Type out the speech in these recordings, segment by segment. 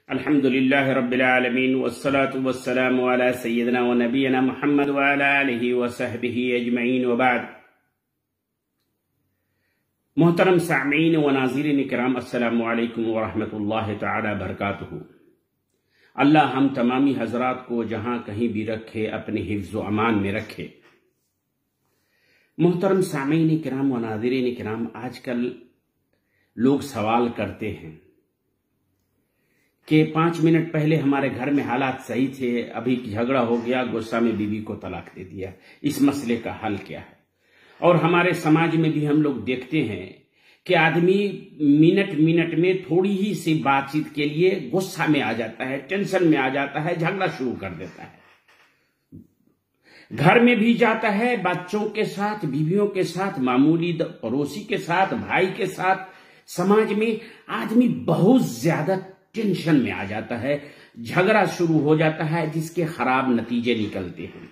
الحمدللہ رب العالمین والصلاة والسلام علی سیدنا و نبینا محمد وعلی آلہ وصحبہ اجمعین وبعد۔ محترم سامعین و ناظرین کرام، السلام علیکم ورحمۃ اللہ تعالی وبرکاتہ۔ اللہ ہم تمامی حضرات کو جہاں کہیں بھی رکھے، اپنے حفظ و امان میں رکھے۔ محترم سامعین کرام و ناظرین کرام، آج کل لوگ سوال کرتے ہیں کہ 5 منٹ پہلے ہمارے گھر میں حالات صحیح تھے، ابھی جھگڑا ہو گیا، غصہ میں بیوی کو طلاق دے دیا، اس مسئلے کا حل کیا ہے؟ اور ہمارے سماج میں بھی ہم لوگ دیکھتے ہیں کہ آدمی منٹ میں تھوڑی ہی سی بات چیت کے لیے غصہ میں آ جاتا ہے، ٹینشن میں آ جاتا ہے، جھگڑا شروع کر دیتا ہے۔ گھر میں بھی جاتا ہے، بچوں کے ساتھ، بیویوں کے ساتھ، معمولی پڑوسی کے ساتھ، بھائی کے ساتھ، سماج میں آدمی بہت زیادہ ٹینشن میں آ جاتا ہے، جھگڑا شروع ہو جاتا ہے، جس کے خراب نتیجے نکلتے ہیں۔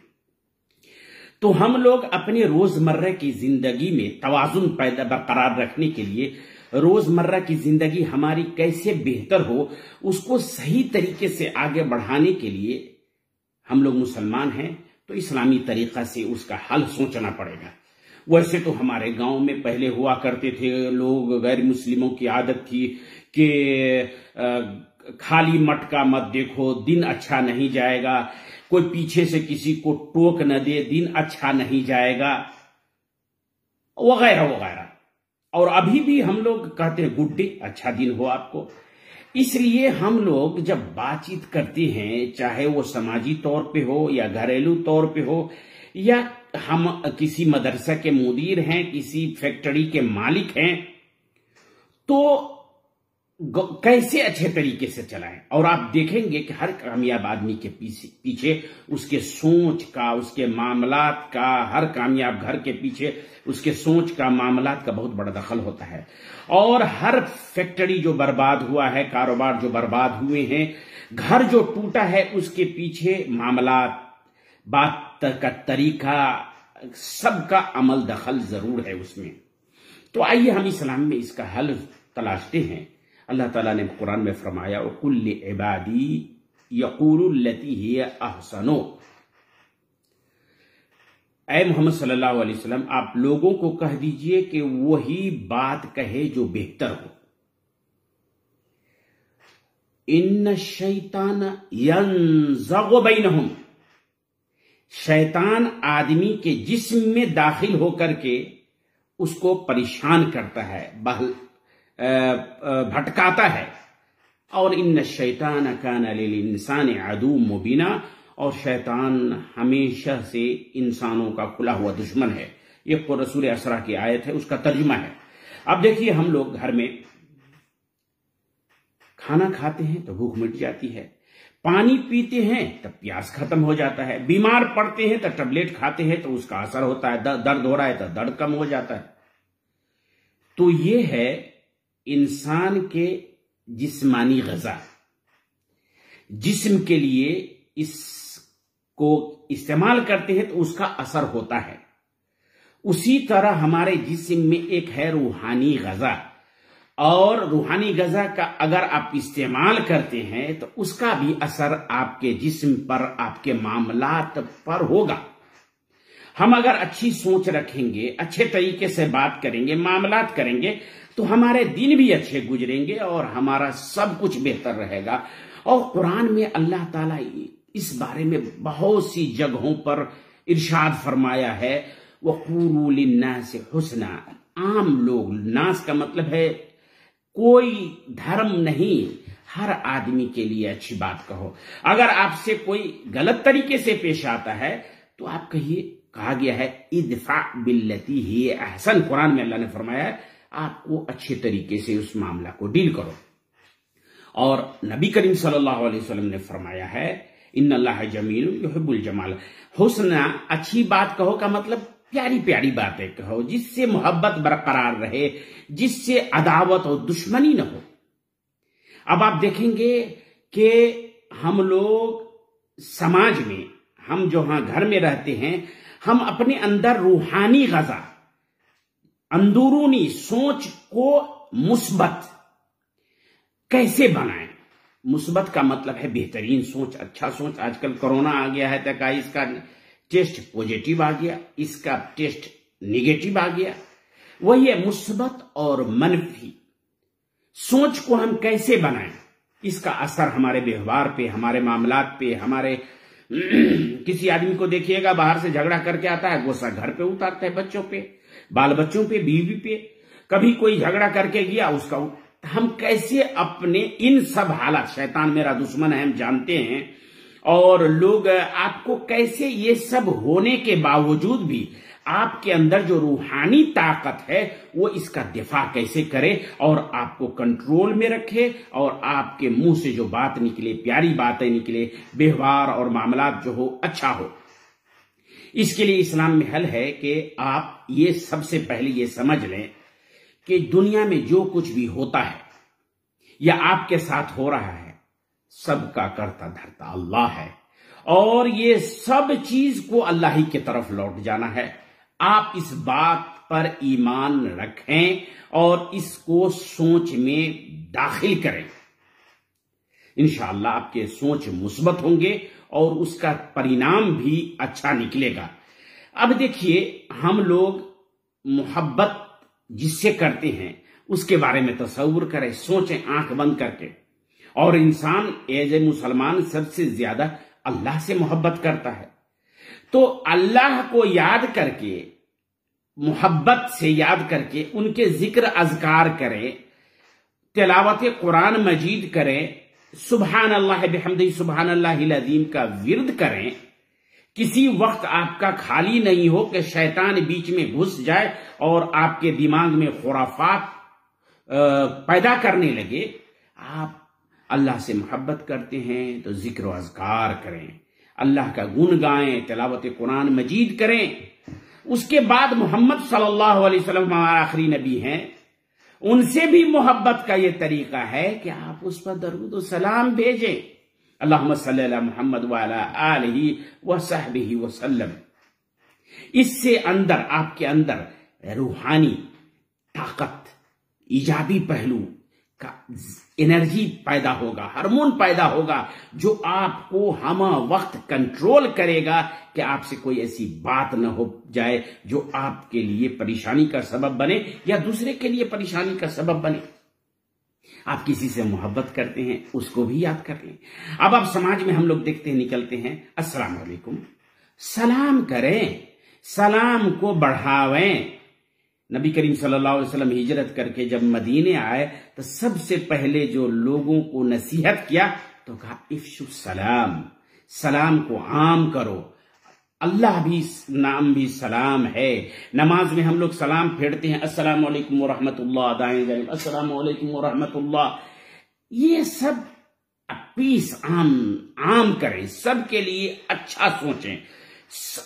تو ہم لوگ اپنے روزمرہ کی زندگی میں توازن برقرار رکھنے کے لیے، روزمرہ کی زندگی ہماری کیسے بہتر ہو، اس کو صحیح طریقے سے آگے بڑھانے کے لیے ہم لوگ مسلمان ہیں تو اسلامی طریقہ سے اس کا حل سوچنا پڑے گا۔ ویسے تو ہمارے گاؤں میں پہلے ہوا کرتے تھے لوگ، غیر مسلموں کی عادت تھی کہ خالی مٹکا مت دیکھو، دن اچھا نہیں جائے گا، کوئی پیچھے سے کسی کو ٹوک نہ دے، دن اچھا نہیں جائے گا، وغیرہ وغیرہ۔ اور ابھی بھی ہم لوگ کہتے ہیں گڈ ڈے، اچھا دن ہو آپ کو۔ اس لیے ہم لوگ جب بات چیت کرتے ہیں، چاہے وہ سماجی طور پہ ہو یا گھریلو طور پہ ہو، یا ہم کسی مدرسہ کے مدیر ہیں، کسی فیکٹری کے مالک ہیں، تو کیسے اچھے طریقے سے چلائیں۔ اور آپ دیکھیں گے کہ ہر کامیاب آدمی کے پیچھے اس کے سوچ کا، اس کے معاملات کا، ہر کامیاب گھر کے پیچھے اس کے سوچ کا، معاملات کا بہت بڑا دخل ہوتا ہے۔ اور ہر فیکٹری جو برباد ہوا ہے، کاروبار جو برباد ہوئے ہیں، گھر جو ٹوٹا ہے، اس کے پیچھے معاملات، بات کا طریقہ، سب کا عمل دخل ضرور ہے اس میں۔ تو آئیے ہم اسلام میں اس کا حل تلاشتے ہیں۔ اللہ تعالیٰ نے قرآن میں فرمایا وَقُلْ لِعِبَادِي يَقُولُوا الَّتِي هِيَ أَحْسَنُ۔ اے محمد صلی اللہ علیہ وسلم، آپ لوگوں کو کہہ دیجئے کہ وہی بات کہے جو بہتر ہو۔ إِنَّ الشَّيْطَانَ يَنزَغُ بَيْنَهُمْ، شیطان آدمی کے جسم میں داخل ہو کر کے اس کو پریشان کرتا ہے، بھٹکاتا ہے۔ اور ان الشیطان کان للانسان عدو مبینا، اور شیطان ہمیشہ سے انسانوں کا کھلا ہوا دشمن ہے۔ یہ رسول اسرا کی آیت ہے، اس کا ترجمہ ہے۔ اب دیکھیے، ہم لوگ گھر میں کھانا کھاتے ہیں تو بھوک مٹ جاتی ہے، پانی پیتے ہیں تب پیاس ختم ہو جاتا ہے، بیمار پڑتے ہیں تو ٹیبلٹ کھاتے ہیں تو اس کا اثر ہوتا ہے، درد ہو رہا ہے تو درد کم ہو جاتا ہے۔ تو یہ ہے انسان کے جسمانی غذا۔ جسم کے لیے اس کو استعمال کرتے ہیں تو اس کا اثر ہوتا ہے۔ اسی طرح ہمارے جسم میں ایک ہے روحانی غذا، اور روحانی غذا کا اگر آپ استعمال کرتے ہیں تو اس کا بھی اثر آپ کے جسم پر، آپ کے معاملات پر ہوگا۔ ہم اگر اچھی سوچ رکھیں گے، اچھے طریقے سے بات کریں گے، معاملات کریں گے، تو ہمارے دن بھی اچھے گزریں گے اور ہمارا سب کچھ بہتر رہے گا۔ اور قرآن میں اللہ تعالیٰ اس بارے میں بہت سی جگہوں پر ارشاد فرمایا ہے وَقُولُوا لِلنَّاسِ حُسْنًا۔ عام لوگ، ناس کا مطلب ہے کوئی دھرم نہیں، ہر آدمی کے لیے اچھی بات کہو۔ اگر آپ سے کوئی غلط طریقے سے پیش آتا ہے تو آپ کہیے، کہا گیا ہے ادفع باللتی ہی احسن، قرآن میں اللہ نے فرمایا ہے آپ کو اچھے طریقے سے اس معاملہ کو ڈیل کرو۔ اور نبی کریم صلی اللہ علیہ وسلم نے فرمایا ہے ان اللہ جمیل یحب الجمال۔ حسن، اچھی بات کہو کا مطلب پیاری پیاری باتیں کہو، جس سے محبت برقرار رہے، جس سے عداوت اور دشمنی نہ ہو۔ اب آپ دیکھیں گے کہ ہم لوگ سماج میں، ہم جو ہاں گھر میں رہتے ہیں، ہم اپنے اندر روحانی غذا، اندرونی سوچ کو مثبت کیسے بنائیں؟ مثبت کا مطلب ہے بہترین سوچ، اچھا سوچ۔ آج کل کورونا آ گیا ہے تو کہا اس کا ٹیسٹ پوزیٹو آ گیا، اس کا ٹیسٹ نیگیٹو آ گیا۔ وہی ہے مثبت اور منفی سوچ کو ہم کیسے بنائیں، اس کا اثر ہمارے ویوہار پہ، ہمارے معاملات پہ، ہمارے کسی آدمی کو دیکھیے گا باہر سے جھگڑا کر کے آتا ہے، غصہ گھر پہ اتارتا ہے، بچوں پہ، بال بچوں پہ، بیوی پہ۔ کبھی کوئی جھگڑا کر کے گیا اس کا، ہم کیسے اپنے ان سب حالات، شیطان میرا دشمن ہے ہم جانتے ہیں، اور لوگ آپ کو کیسے یہ سب ہونے کے باوجود بھی آپ کے اندر جو روحانی طاقت ہے وہ اس کا دفاع کیسے کرے اور آپ کو کنٹرول میں رکھے، اور آپ کے منہ سے جو بات نکلے، پیاری باتیں نکلے، ویوہار اور معاملات جو ہو اچھا ہو۔ اس کے لیے اسلام میں حل ہے کہ آپ یہ سب سے پہلے یہ سمجھ لیں کہ دنیا میں جو کچھ بھی ہوتا ہے یا آپ کے ساتھ ہو رہا ہے، سب کا کرتا دھرتا اللہ ہے، اور یہ سب چیز کو اللہ ہی کی طرف لوٹ جانا ہے۔ آپ اس بات پر ایمان رکھیں اور اس کو سوچ میں داخل کریں، انشاءاللہ آپ کے سوچ مثبت ہوں گے اور اس کا پرینام بھی اچھا نکلے گا۔ اب دیکھیے، ہم لوگ محبت جس سے کرتے ہیں اس کے بارے میں تصور کریں، سوچیں آنکھ بند کر کے۔ اور انسان ایز اے مسلمان سب سے زیادہ اللہ سے محبت کرتا ہے، تو اللہ کو یاد کر کے، محبت سے یاد کر کے ان کے ذکر اذکار کریں، تلاوت قرآن مجید کریں، سبحان اللہ بحمدہ سبحان اللہ العظیم کا ورد کریں۔ کسی وقت آپ کا خالی نہیں ہو کہ شیطان بیچ میں گھس جائے اور آپ کے دماغ میں خرافات پیدا کرنے لگے۔ آپ اللہ سے محبت کرتے ہیں تو ذکر و اذکار کریں، اللہ کا گن گائیں، تلاوت قرآن مجید کریں۔ اس کے بعد محمد صلی اللہ علیہ وسلم ہمارا آخری نبی ہیں، ان سے بھی محبت کا یہ طریقہ ہے کہ آپ اس پر درود و سلام بھیجیں، اللہم صلی علی محمد وعلی آلہ وصحبہ وسلم۔ اس سے اندر آپ کے اندر روحانی طاقت، ایجابی پہلو کا انرجی پیدا ہوگا، ہارمون پیدا ہوگا جو آپ کو ہمہ وقت کنٹرول کرے گا کہ آپ سے کوئی ایسی بات نہ ہو جائے جو آپ کے لیے پریشانی کا سبب بنے یا دوسرے کے لیے پریشانی کا سبب بنے۔ آپ کسی سے محبت کرتے ہیں اس کو بھی یاد کر لیں۔ اب آپ سماج میں ہم لوگ دیکھتے ہیں، نکلتے ہیں، السلام علیکم، سلام کریں، سلام کو بڑھاویں۔ نبی کریم صلی اللہ علیہ وسلم ہجرت کر کے جب مدینے آئے تو سب سے پہلے جو لوگوں کو نصیحت کیا تو کہا افشوا السلام، سلام کو عام کرو۔ اللہ بھی نام بھی سلام ہے۔ نماز میں ہم لوگ سلام پھیرتے ہیں، السلام علیکم ورحمۃ اللہ، دائیں جائیں السلام علیکم ورحمۃ اللہ۔ یہ سب پیس عام کریں، سب کے لیے اچھا سوچیں،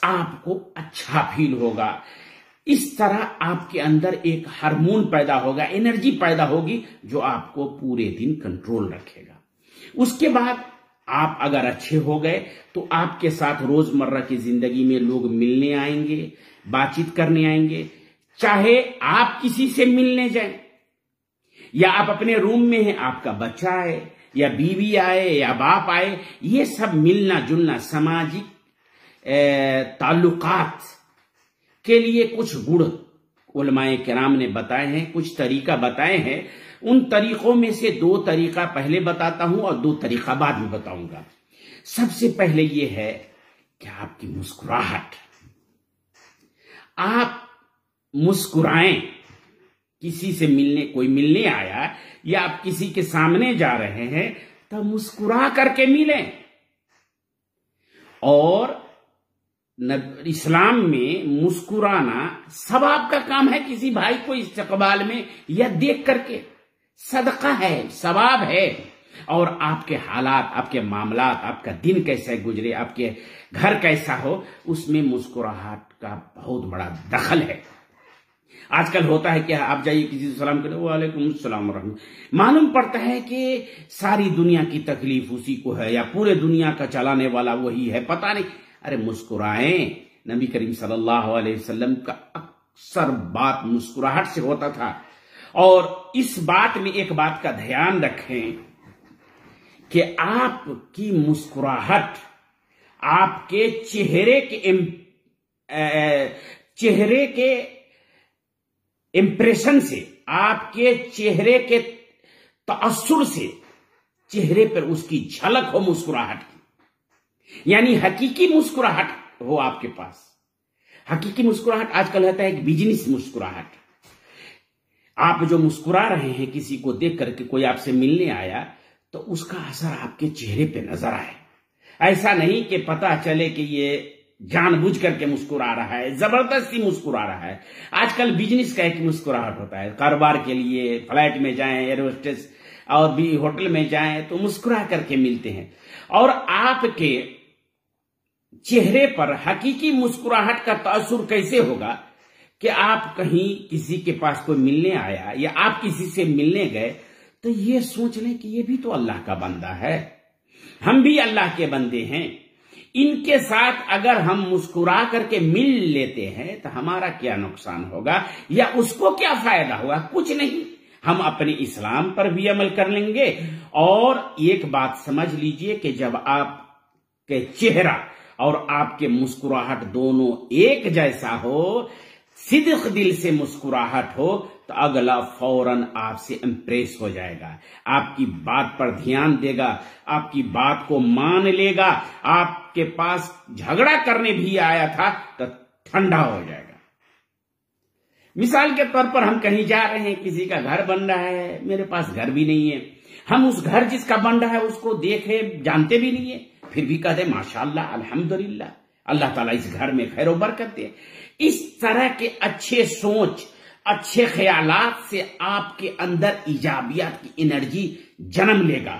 آپ کو اچھا فیل ہوگا۔ اس طرح آپ کے اندر ایک ہارمون پیدا ہوگا، انرجی پیدا ہوگی جو آپ کو پورے دن کنٹرول رکھے گا۔ اس کے بعد آپ اگر اچھے ہو گئے تو آپ کے ساتھ روزمرہ کی زندگی میں لوگ ملنے آئیں گے، بات چیت کرنے آئیں گے، چاہے آپ کسی سے ملنے جائیں یا آپ اپنے روم میں ہیں، آپ کا بچہ آئے یا بیوی آئے یا باپ آئے، یہ سب ملنا جلنا سماجی تعلقات کے لیے کچھ گڑ علماء کرام نے بتائے ہیں، کچھ طریقہ بتائے ہیں۔ ان طریقوں میں سے 2 طریقہ پہلے بتاتا ہوں اور 2 طریقہ بعد میں بتاؤں گا۔ سب سے پہلے یہ ہے کہ آپ کی مسکراہٹ، آپ مسکرائیں۔ کسی سے کوئی ملنے آیا یا آپ کسی کے سامنے جا رہے ہیں تو مسکرا کر کے ملیں۔ اور اسلام میں مسکرانا ثواب کا کام ہے، کسی بھائی کو استقبال میں یا دیکھ کر کے صدقہ ہے، ثواب ہے۔ اور آپ کے حالات، آپ کے معاملات، آپ کا دن کیسے گزرے، آپ کے گھر کیسا ہو، اس میں مسکراہٹ کا بہت بڑا دخل ہے۔ آج کل ہوتا ہے کہ آپ جائیے کسی سے سلام کریں، وعلیکم السلام ورحمۃ، معلوم پڑتا ہے کہ ساری دنیا کی تکلیف اسی کو ہے یا پورے دنیا کا چلانے والا وہی ہے، پتہ نہیں۔ ارے مسکرائیں۔ نبی کریم صلی اللہ علیہ وسلم کا اکثر بات مسکراہٹ سے ہوتا تھا۔ اور اس بات میں ایک بات کا دھیان رکھیں کہ آپ کی مسکراہٹ آپ کے چہرے کے امپریشن سے، آپ کے چہرے کے تاثر سے چہرے پر اس کی جھلک ہو مسکراہٹ کی، یعنی حقیقی مسکراہٹ ہو آپ کے پاس۔ حقیقی مسکراہٹ آج کل ہوتا ہے ایک بزنس مسکراہٹ۔ آپ جو مسکرا رہے ہیں کسی کو دیکھ کر کے، کوئی آپ سے ملنے آیا تو اس کا اثر آپ کے چہرے پہ نظر آئے، ایسا نہیں کہ پتہ چلے کہ یہ جان بوجھ کر کے مسکرا رہا ہے، زبردستی مسکرا رہا ہے۔ آج کل بزنس کا ایک مسکراہٹ ہوتا ہے، کاروبار کے لیے فلائٹ میں جائیں، ایئر ہوسٹس اور بھی ہوٹل میں جائیں تو مسکرا کر کے ملتے ہیں، اور آپ کے چہرے پر حقیقی مسکراہٹ کا تاثر کیسے ہوگا کہ آپ کہیں کسی کے پاس کوئی ملنے آیا یا آپ کسی سے ملنے گئے تو یہ سوچ لیں کہ یہ بھی تو اللہ کا بندہ ہے، ہم بھی اللہ کے بندے ہیں، ان کے ساتھ اگر ہم مسکرا کر کے مل لیتے ہیں تو ہمارا کیا نقصان ہوگا یا اس کو کیا فائدہ ہوگا؟ کچھ نہیں، ہم اپنے اسلام پر بھی عمل کر لیں گے۔ اور ایک بات سمجھ لیجئے کہ جب آپ کے چہرہ اور آپ کے مسکراہٹ دونوں ایک جیسا ہو، صدق دل سے مسکراہٹ ہو، تو اگلا فوراً آپ سے امپریس ہو جائے گا، آپ کی بات پر دھیان دے گا، آپ کی بات کو مان لے گا، آپ کے پاس جھگڑا کرنے بھی آیا تھا تو ٹھنڈا ہو جائے گا۔ مثال کے طور پر ہم کہیں جا رہے ہیں، کسی کا گھر بن رہا ہے، میرے پاس گھر بھی نہیں ہے، ہم اس گھر جس کا بن رہا ہے اس کو دیکھے جانتے بھی نہیں ہے، پھر بھی کہتے ہیں ماشاءاللہ الحمدللہ، اللہ تعالیٰ اس گھر میں خیر و برکت دے۔ اس طرح کے اچھے سوچ، اچھے خیالات سے آپ کے اندر ایجابیات کی انرجی جنم لے گا۔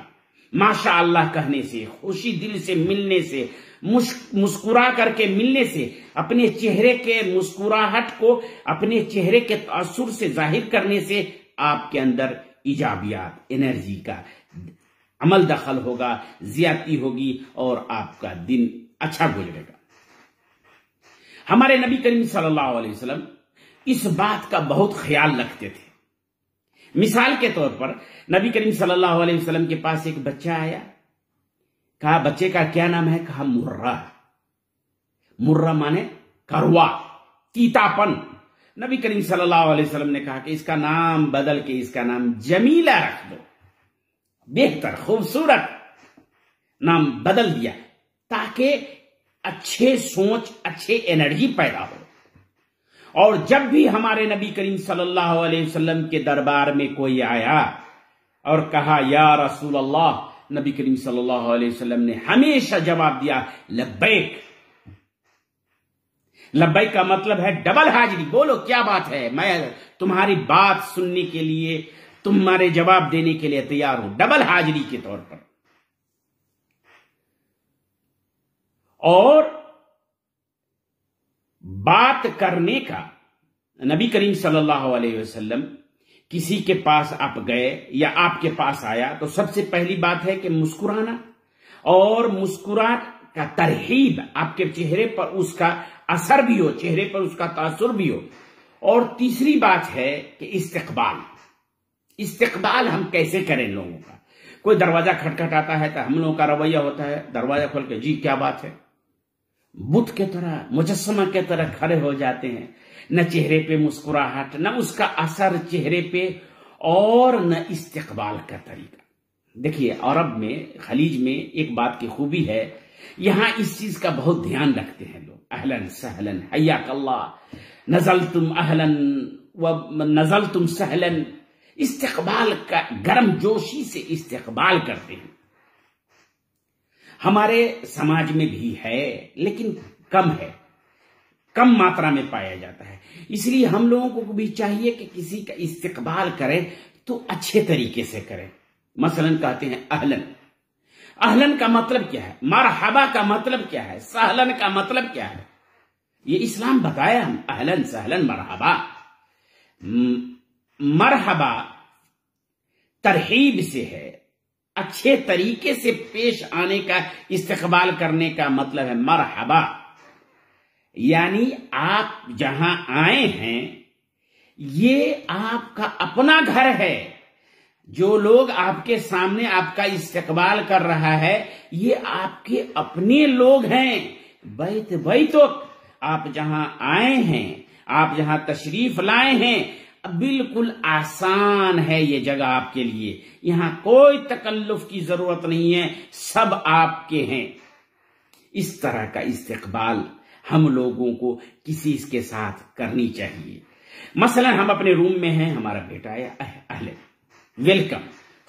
ماشاءاللہ کہنے سے، خوشی دل سے ملنے سے، مسکرا کر کے ملنے سے، اپنے چہرے کے مسکراہٹ کو اپنے چہرے کے تاثر سے ظاہر کرنے سے آپ کے اندر ایجابیات، انرجی کا عمل دخل ہوگا، زیادتی ہوگی اور آپ کا دن اچھا گزرے گا۔ ہمارے نبی کریم صلی اللہ علیہ وسلم اس بات کا بہت خیال رکھتے تھے۔ مثال کے طور پر نبی کریم صلی اللہ علیہ وسلم کے پاس ایک بچہ آیا، کہا بچے کا کیا نام ہے؟ کہا مرہ۔ مرہ مانے کروا، تیتا پن۔ نبی کریم صلی اللہ علیہ وسلم نے کہا کہ اس کا نام بدل کے اس کا نام جمیلہ رکھ دو، بہتر خوبصورت نام بدل دیا تاکہ اچھے سوچ، اچھے انرجی پیدا ہو۔ اور جب بھی ہمارے نبی کریم صلی اللہ علیہ وسلم کے دربار میں کوئی آیا اور کہا یا رسول اللہ، نبی کریم صلی اللہ علیہ وسلم نے ہمیشہ جواب دیا لبیک۔ لبیک کا مطلب ہے ڈبل حاضری، بولو کیا بات ہے، میں تمہاری بات سننے کے لیے، تمہارے جواب دینے کے لیے تیار ہوں، ڈبل حاضری کے طور پر۔ اور بات کرنے کا، نبی کریم صلی اللہ علیہ وسلم کسی کے پاس آپ گئے یا آپ کے پاس آیا تو سب سے پہلی بات ہے کہ مسکرانا، اور مسکراہٹ کا ترحیب، آپ کے چہرے پر اس کا اثر بھی ہو، چہرے پر اس کا تاثر بھی ہو۔ اور تیسری بات ہے کہ استقبال۔ استقبال ہم کیسے کریں لوگوں کا؟ کوئی دروازہ کھٹکھٹاتا ہے تو ہم لوگوں کا رویہ ہوتا ہے دروازہ کھول کے جی کیا بات ہے، بت کے طرح، مجسمہ کے طرح کھڑے ہو جاتے ہیں، نہ چہرے پہ مسکراہٹ، نہ اس کا اثر چہرے پہ، اور نہ استقبال کا طریقہ۔ دیکھیے عرب میں، خلیج میں ایک بات کی خوبی ہے، یہاں اس چیز کا بہت دھیان رکھتے ہیں لوگ، اہلاً سہلاً حیاک اللہ، نزلتم اہلاً و نزلتم سہلاً، استقبال کا گرم جوشی سے استقبال کرتے ہیں۔ ہمارے سماج میں بھی ہے لیکن کم ہے، کم ماترا میں پایا جاتا ہے، اس لیے ہم لوگوں کو بھی چاہیے کہ کسی کا استقبال کریں تو اچھے طریقے سے کریں۔ مثلا کہتے ہیں اہلاً، اہلاً کا مطلب کیا ہے، مرحبا کا مطلب کیا ہے، سہلاً کا مطلب کیا ہے، یہ اسلام بتایا ہم، اہلاً سہلاً مرحبا۔ مرحبا ترحیب سے ہے، اچھے طریقے سے پیش آنے کا، استقبال کرنے کا مطلب ہے مرحبا، یعنی آپ جہاں آئے ہیں یہ آپ کا اپنا گھر ہے، جو لوگ آپ کے سامنے آپ کا استقبال کر رہا ہے یہ آپ کے اپنے لوگ ہیں. بیت بیتک، آپ جہاں آئے ہیں، آپ جہاں تشریف لائے ہیں، بالکل آسان ہے یہ جگہ آپ کے لیے. یہاں کوئی تکلف کی ضرورت نہیں ہے، سب آپ کے ہیں. اس طرح کا استقبال ہم لوگوں کو کسی کے ساتھ کرنی چاہیے. مثلا ہم اپنے روم میں ہیں، ہمارا بیٹا ہے، اہل ویلکم،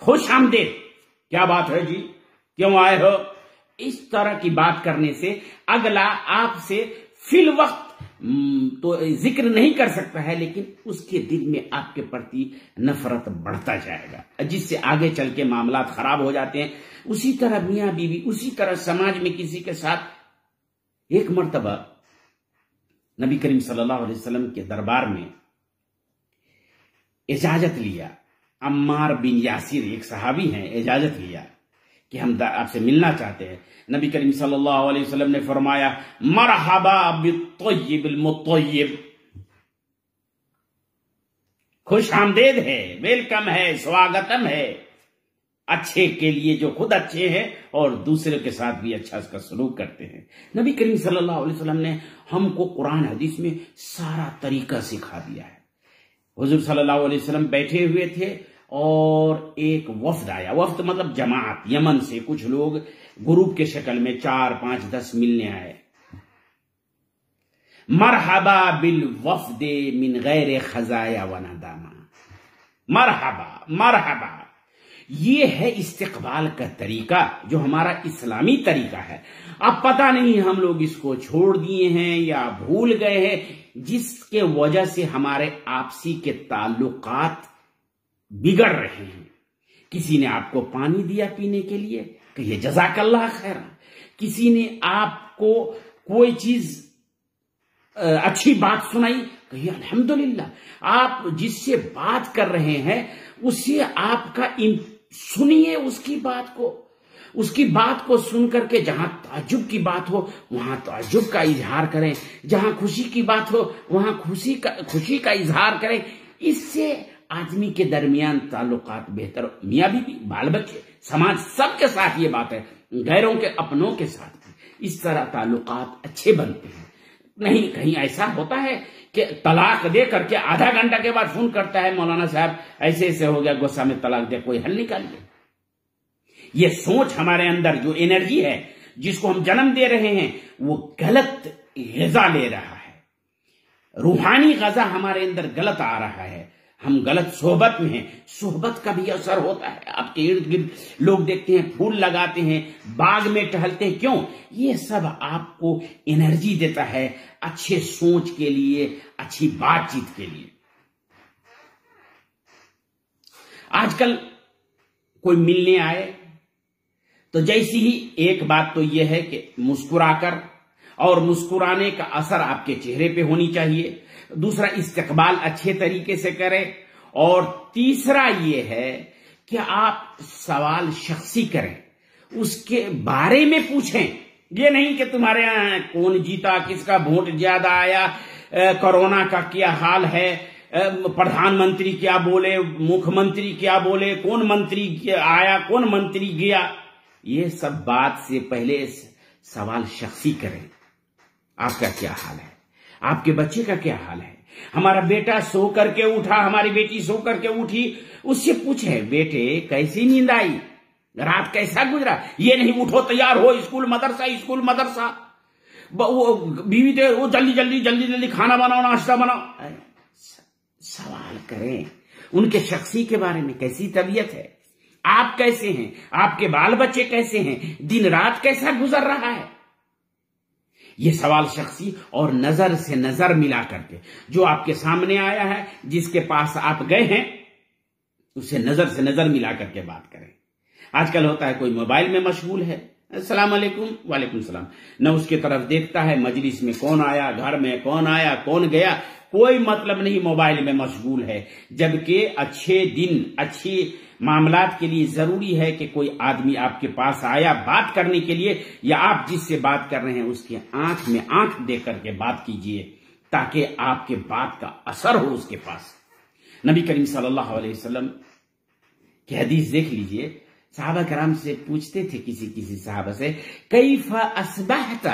خوش آمدید، کیا بات ہے جی، کیوں آئے ہو. اس طرح کی بات کرنے سے اگلا آپ سے فی الوقت تو ذکر نہیں کر سکتا ہے، لیکن اس کے دل میں آپ کے پرتی نفرت بڑھتا جائے گا، جس سے آگے چل کے معاملات خراب ہو جاتے ہیں. اسی طرح میاں بیوی، اسی طرح سماج میں کسی کے ساتھ. ایک مرتبہ نبی کریم صلی اللہ علیہ وسلم کے دربار میں اجازت لیا. عمار بن یاسر ایک صحابی ہیں، اجازت لیا کہ ہم آپ سے ملنا چاہتے ہیں. نبی کریم صلی اللہ علیہ وسلم نے فرمایا مرحبا بالطیب المطیب، خوش آمدید ہے، ویلکم ہے، سواگتم ہے، اچھے کے لیے جو خود اچھے ہیں اور دوسرے کے ساتھ بھی اچھا اس کا سلوک کرتے ہیں. نبی کریم صلی اللہ علیہ وسلم نے ہم کو قرآن حدیث میں سارا طریقہ سکھا دیا ہے. حضور صلی اللہ علیہ وسلم بیٹھے ہوئے تھے اور ایک وفد آیا. وفد مطلب جماعت، یمن سے کچھ لوگ گروپ کے شکل میں 4 5 10 ملنے آئے. مرحبا بالوفد من غیر خزایا و ندامہ، مرحبا مرحبا. یہ ہے استقبال کا طریقہ جو ہمارا اسلامی طریقہ ہے. اب پتہ نہیں ہم لوگ اس کو چھوڑ دیے ہیں یا بھول گئے ہیں، جس کے وجہ سے ہمارے آپسی کے تعلقات بگڑ رہے ہیں. کسی نے آپ کو پانی دیا پینے کے لیے، کہیے جزاک اللہ خیر. کسی نے آپ کو کوئی چیز اچھی بات سنائی، کہیے الحمدللہ. آپ جس سے بات کر رہے ہیں اسے آپ کا سنیے، اس کی بات کو سن کر کے جہاں تعجب کی بات ہو وہاں تعجب کا اظہار کریں، جہاں خوشی کی بات ہو وہاں خوشی کا اظہار کریں. اس سے آدمی کے درمیان تعلقات بہتر، میاں بیوی، بال بچے، سماج، سب کے ساتھ یہ بات ہے، غیروں کے اپنوں کے ساتھ بھی اس طرح تعلقات اچھے بنتے ہیں. نہیں کہیں ایسا ہوتا ہے کہ طلاق دے کر کے آدھا گھنٹہ کے بعد فون کرتا ہے، مولانا صاحب ایسے ایسے ہو گیا، غصہ میں طلاق دے، کوئی حل نکالیے. یہ سوچ ہمارے اندر جو انرجی ہے جس کو ہم جنم دے رہے ہیں وہ غلط غذا لے رہا ہے. روحانی غذا ہمارے اندر غلط آ رہا ہے. ہم غلط صحبت میں ہیں، صحبت کا بھی اثر ہوتا ہے. آپ کے ارد گرد لوگ دیکھتے ہیں پھول لگاتے ہیں، باغ میں ٹہلتے ہیں، کیوں؟ یہ سب آپ کو انرجی دیتا ہے اچھے سوچ کے لیے، اچھی بات چیت کے لیے. آج کل کوئی ملنے آئے تو جیسی ہی ایک بات تو یہ ہے کہ مسکرا کر، اور مسکرانے کا اثر آپ کے چہرے پہ ہونی چاہیے. دوسرا استقبال اچھے طریقے سے کریں. اور تیسرا یہ ہے کہ آپ سوال شخصی کریں، اس کے بارے میں پوچھیں. یہ نہیں کہ تمہارے یہاں کون جیتا، کس کا ووٹ زیادہ آیا، کورونا کا کیا حال ہے، پردھان منتری کیا بولے، مکھ منتری کیا بولے، کون منتری آیا، کون منتری گیا. یہ سب بات سے پہلے سوال شخصی کریں. آپ کا کیا حال ہے، آپ کے بچے کا کیا حال ہے. ہمارا بیٹا سو کر کے اٹھا، ہماری بیٹی سو کر کے اٹھی، اس سے پوچھیں بیٹے کیسی نیند آئی، رات کیسا گزرا. یہ نہیں اٹھو تیار ہو، اسکول مدرسہ، وہ بیوی دے وہ جلدی کھانا بناؤ، ناشتہ بناؤ. سوال کریں ان کے شخصی کے بارے میں، کیسی طبیعت ہے، آپ کیسے ہیں، آپ کے بال بچے کیسے ہیں، دن رات کیسا گزر رہا ہے. یہ سوال شخصی اور نظر سے نظر ملا کر کے، جو آپ کے سامنے آیا ہے، جس کے پاس آپ گئے ہیں، اسے نظر سے نظر ملا کر کے بات کریں. آج کل ہوتا ہے کوئی موبائل میں مشغول ہے، السلام علیکم، وعلیکم السلام، نہ اس کی طرف دیکھتا ہے مجلس میں کون آیا، گھر میں کون آیا، کون گیا، کوئی مطلب نہیں، موبائل میں مشغول ہے. جبکہ اچھے دن، اچھی معاملات کے لیے ضروری ہے کہ کوئی آدمی آپ کے پاس آیا بات کرنے کے لیے، یا آپ جس سے بات کر رہے ہیں اس کی آنکھ میں آنکھ دے کر کے بات کیجئے، تاکہ آپ کے بات کا اثر ہو اس کے پاس. نبی کریم صلی اللہ علیہ وسلم کہ حدیث دیکھ لیجئے، صحابہ کرام سے پوچھتے تھے کسی صحابہ سے، کیف اصبحت،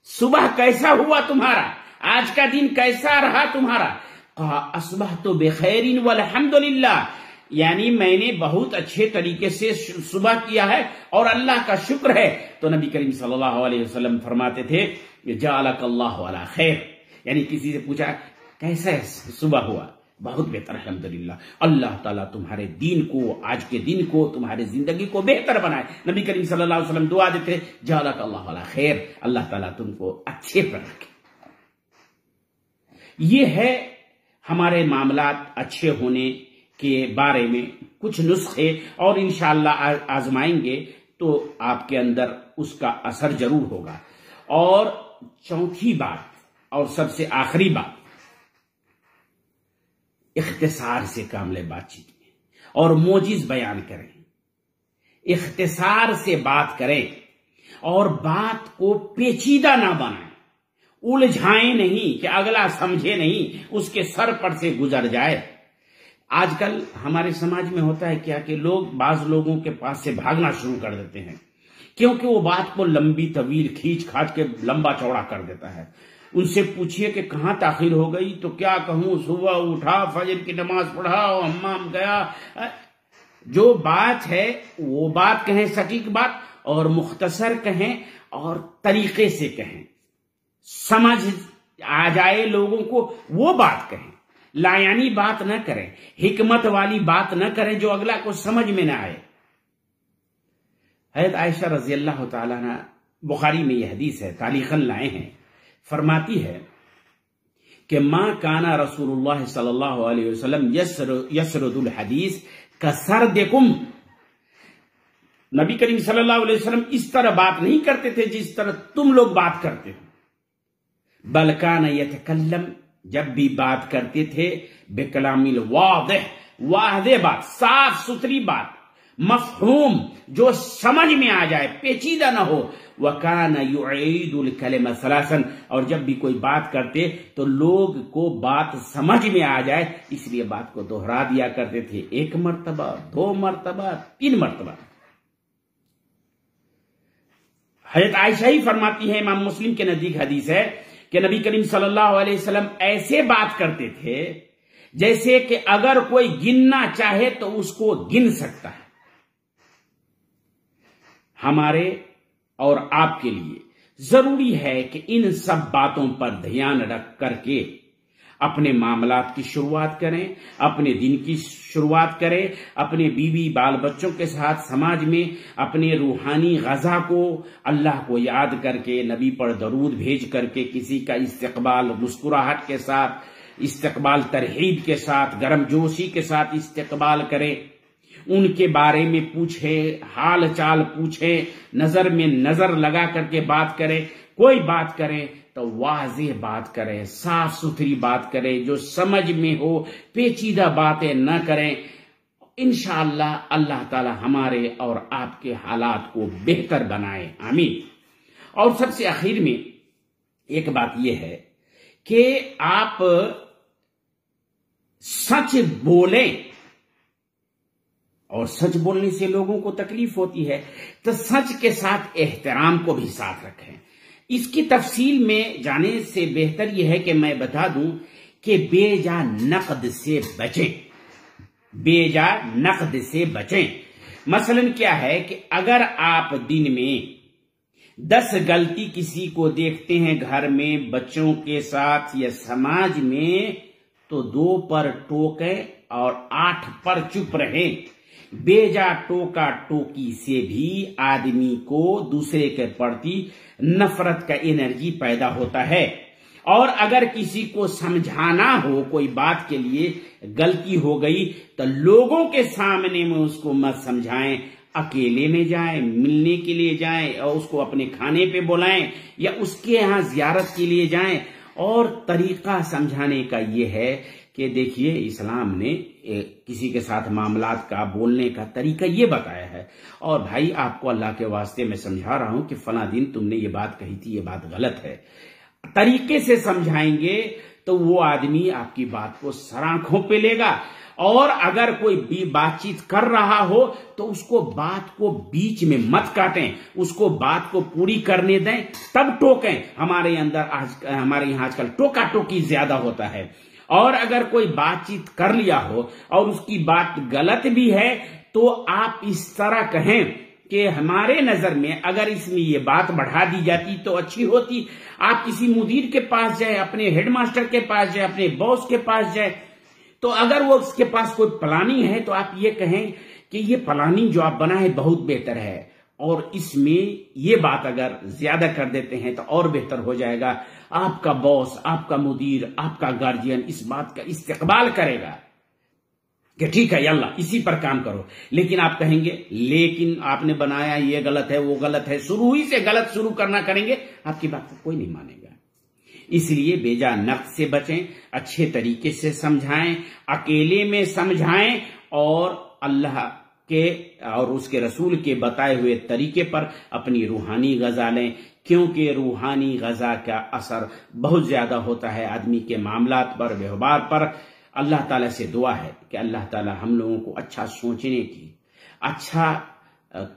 صبح کیسا ہوا تمہارا، آج کا دن کیسا رہا تمہارا؟ اصبحت بخیر والحمدللہ، یعنی میں نے بہت اچھے طریقے سے صبح کیا ہے اور اللہ کا شکر ہے۔ تو نبی کریم صلی اللہ علیہ وسلم فرماتے تھے جعلک اللہ علی خیر، یعنی کسی سے پوچھا کیسا صبح ہوا، بہت بہتر الحمدللہ، اللہ تعالیٰ تمہارے دین کو، آج کے دن کو، تمہارے زندگی کو بہتر بنائے۔ نبی کریم صلی اللہ علیہ وسلم دعا دیتے جعلک اللہ علی خیر، اللہ تعالیٰ تم کو اچھے پر رکھے۔ یہ ہے ہمارے معاملات اچھے ہونے کے بارے میں کچھ نسخے، اور انشاءاللہ آزمائیں گے تو آپ کے اندر اس کا اثر ضرور ہوگا۔ اور چوتھی بات اور سب سے آخری بات، اختصار سے کام لے بات چیت میں اور موجز بیان کریں، اختصار سے بات کریں اور بات کو پیچیدہ نہ بنائیں، الجھائیں نہیں کہ اگلا سمجھے نہیں، اس کے سر پر سے گزر جائے۔ آج کل ہمارے سماج میں ہوتا ہے کیا کہ بعض لوگوں کے پاس سے بھاگنا شروع کر دیتے ہیں، کیونکہ وہ بات کو لمبی طویل کھینچ کھاٹ کے لمبا چوڑا کر دیتا ہے۔ ان سے پوچھئے کہ کہاں تاخیر ہو گئی تو کیا کہوں، صبح اٹھا، فجر کی نماز پڑھا، حمام گیا۔ جو بات ہے وہ بات کہیں، سٹیک بات، اور مختصر کہیں اور طریقے سے کہیں، سمجھ آ جائے لوگوں کو وہ بات کہیں، لایانی بات نہ کریں، حکمت والی بات نہ کریں جو اگلا کو سمجھ میں نہ آئے۔ حضرت عائشہ رضی اللہ تعالیٰ عنہ، بخاری میں یہ حدیث ہے، تعلیقاً لائے ہیں، فرماتی ہے کہ ما کانا رسول اللہ صلی اللہ علیہ وسلم یسرد الحدیث کسردکم، نبی کریم صلی اللہ علیہ وسلم اس طرح بات نہیں کرتے تھے جس طرح تم لوگ بات کرتے ہو، بل کان یتکلم، جب بھی بات کرتے تھے بکلام الواضح، واضح بات، صاف ستھری بات، مفہوم، جو سمجھ میں آ جائے، پیچیدہ نہ ہو۔ وَكَانَ يُعِيدُ الْكَلِمَ ثَلَاثًا، اور جب بھی کوئی بات کرتے تو لوگ کو بات سمجھ میں آ جائے، اس لیے بات کو دوہرا دیا کرتے تھے، 1 مرتبہ، 2 مرتبہ، 3 مرتبہ۔ حضرت عائشہ ہی فرماتی ہے، امام مسلم کے نزدیک حدیث ہے کہ نبی کریم صلی اللہ علیہ وسلم ایسے بات کرتے تھے جیسے کہ اگر کوئی گننا چاہے تو اس کو گن سکتا ہے۔ ہمارے اور آپ کے لیے ضروری ہے کہ ان سب باتوں پر دھیان رکھ کر کے اپنے معاملات کی شروعات کریں، اپنے دن کی شروعات کریں، اپنے بیوی بال بچوں کے ساتھ سماج میں اپنے روحانی غذا کو، اللہ کو یاد کر کے، نبی پر درود بھیج کر کے کسی کا استقبال مسکراہٹ کے ساتھ، استقبال ترحیب کے ساتھ، گرم جوشی کے ساتھ استقبال کریں، ان کے بارے میں پوچھیں، حال چال پوچھیں، نظر میں نظر لگا کر کے بات کریں، کوئی بات کریں تو واضح بات کریں، صاف ستھری بات کریں، جو سمجھ میں ہو، پیچیدہ باتیں نہ کریں۔ انشاءاللہ اللہ تعالی ہمارے اور آپ کے حالات کو بہتر بنائے، آمین۔ اور سب سے آخر میں ایک بات یہ ہے کہ آپ سچ بولیں، اور سچ بولنے سے لوگوں کو تکلیف ہوتی ہے، تو سچ کے ساتھ احترام کو بھی ساتھ رکھیں۔ اس کی تفصیل میں جانے سے بہتر یہ ہے کہ میں بتا دوں کہ بے جا نقد سے بچیں، بے جا نقد سے بچیں۔ مثلا کیا ہے کہ اگر آپ دن میں 10 غلطی کسی کو دیکھتے ہیں، گھر میں بچوں کے ساتھ یا سماج میں، تو 2 پر ٹوکیں اور 8 پر چپ رہیں۔ بے جا ٹوکا ٹوکی سے بھی آدمی کو دوسرے کے پرتی نفرت کا انرجی پیدا ہوتا ہے۔ اور اگر کسی کو سمجھانا ہو کوئی بات کے لیے، غلطی ہو گئی تو لوگوں کے سامنے میں اس کو مت سمجھائیں، اکیلے میں جائیں، ملنے کے لیے جائیں اور اس کو اپنے کھانے پہ بلائیں یا اس کے ہاں زیارت کے لیے جائیں۔ اور طریقہ سمجھانے کا یہ ہے کہ دیکھیے اسلام نے کسی کے ساتھ معاملات کا، بولنے کا طریقہ یہ بتایا ہے، اور بھائی آپ کو اللہ کے واسطے میں سمجھا رہا ہوں کہ فلاں دن تم نے یہ بات کہی تھی، یہ بات غلط ہے۔ طریقے سے سمجھائیں گے تو وہ آدمی آپ کی بات کو سر آنکھوں پہ لے گا، اور اگر کوئی بھی بات چیت کر رہا ہو تو اس کو بات کو بیچ میں مت کاٹیں، اس کو بات کو پوری کرنے دیں تب ٹوکیں۔ ہمارے یہاں آج کل ٹوکا ٹوکی زیادہ ہوتا ہے۔ اور اگر کوئی بات چیت کر لیا ہو اور اس کی بات غلط بھی ہے تو آپ اس طرح کہیں کہ ہمارے نظر میں اگر اس میں یہ بات بڑھا دی جاتی تو اچھی ہوتی۔ آپ کسی مدیر کے پاس جائیں، اپنے ہیڈ ماسٹر کے پاس جائیں، اپنے باس کے پاس جائیں، تو اگر وہ اس کے پاس کوئی پلاننگ ہے تو آپ یہ کہیں کہ یہ پلاننگ جو آپ بنا ہے بہت بہتر ہے، اور اس میں یہ بات اگر زیادہ کر دیتے ہیں تو اور بہتر ہو جائے گا۔ آپ کا باس، آپ کا مدیر، آپ کا گارجین اس بات کا استقبال کرے گا کہ ٹھیک ہے یلا اسی پر کام کرو۔ لیکن آپ کہیں گے لیکن آپ نے بنایا یہ غلط ہے وہ غلط ہے، شروع ہی سے غلط شروع کرنا کریں گے، آپ کی بات کو کوئی نہیں مانے گا۔ اس لیے بیجا نقد سے بچیں، اچھے طریقے سے سمجھائیں، اکیلے میں سمجھائیں، اور اللہ کے اور اس کے رسول کے بتائے ہوئے طریقے پر اپنی روحانی غذا لیں، کیونکہ روحانی غذا کا اثر بہت زیادہ ہوتا ہے آدمی کے معاملات پر، ویوہار پر۔ اللہ تعالیٰ سے دعا ہے کہ اللہ تعالیٰ ہم لوگوں کو اچھا سوچنے کی، اچھا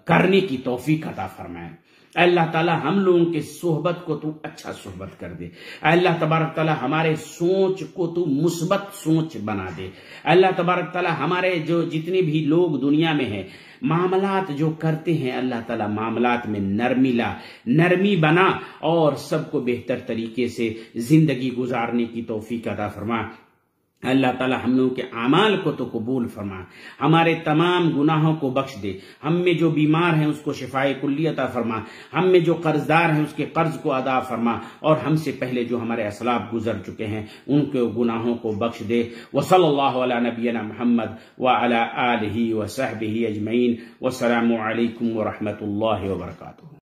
کرنے کی توفیق عطا فرمائے۔ اے اللہ تعالیٰ ہم لوگوں کے صحبت کو تو اچھا صحبت کر دے۔ اے اللہ تبارک تعالیٰ ہمارے سوچ کو تو مثبت سوچ بنا دے۔ اے اللہ تبارک تعالیٰ ہمارے جو جتنے بھی لوگ دنیا میں ہیں، معاملات جو کرتے ہیں، اللہ تعالیٰ معاملات میں نرمی بنا اور سب کو بہتر طریقے سے زندگی گزارنے کی توفیق عطا فرما۔ اللہ تعالیٰ ہم لوگوں کے اعمال کو تو قبول فرما، ہمارے تمام گناہوں کو بخش دے، ہم میں جو بیمار ہیں اس کو شفائے کلی عطا فرما، ہم میں جو قرض دار ہیں اس کے قرض کو ادا فرما، اور ہم سے پہلے جو ہمارے اسلاف گزر چکے ہیں ان کے گناہوں کو بخش دے۔ وصلی اللہ علی نبینا محمد وعلی آلہ وصحبہ اجمعین، والسلام علیکم ورحمۃ اللہ وبرکاتہ۔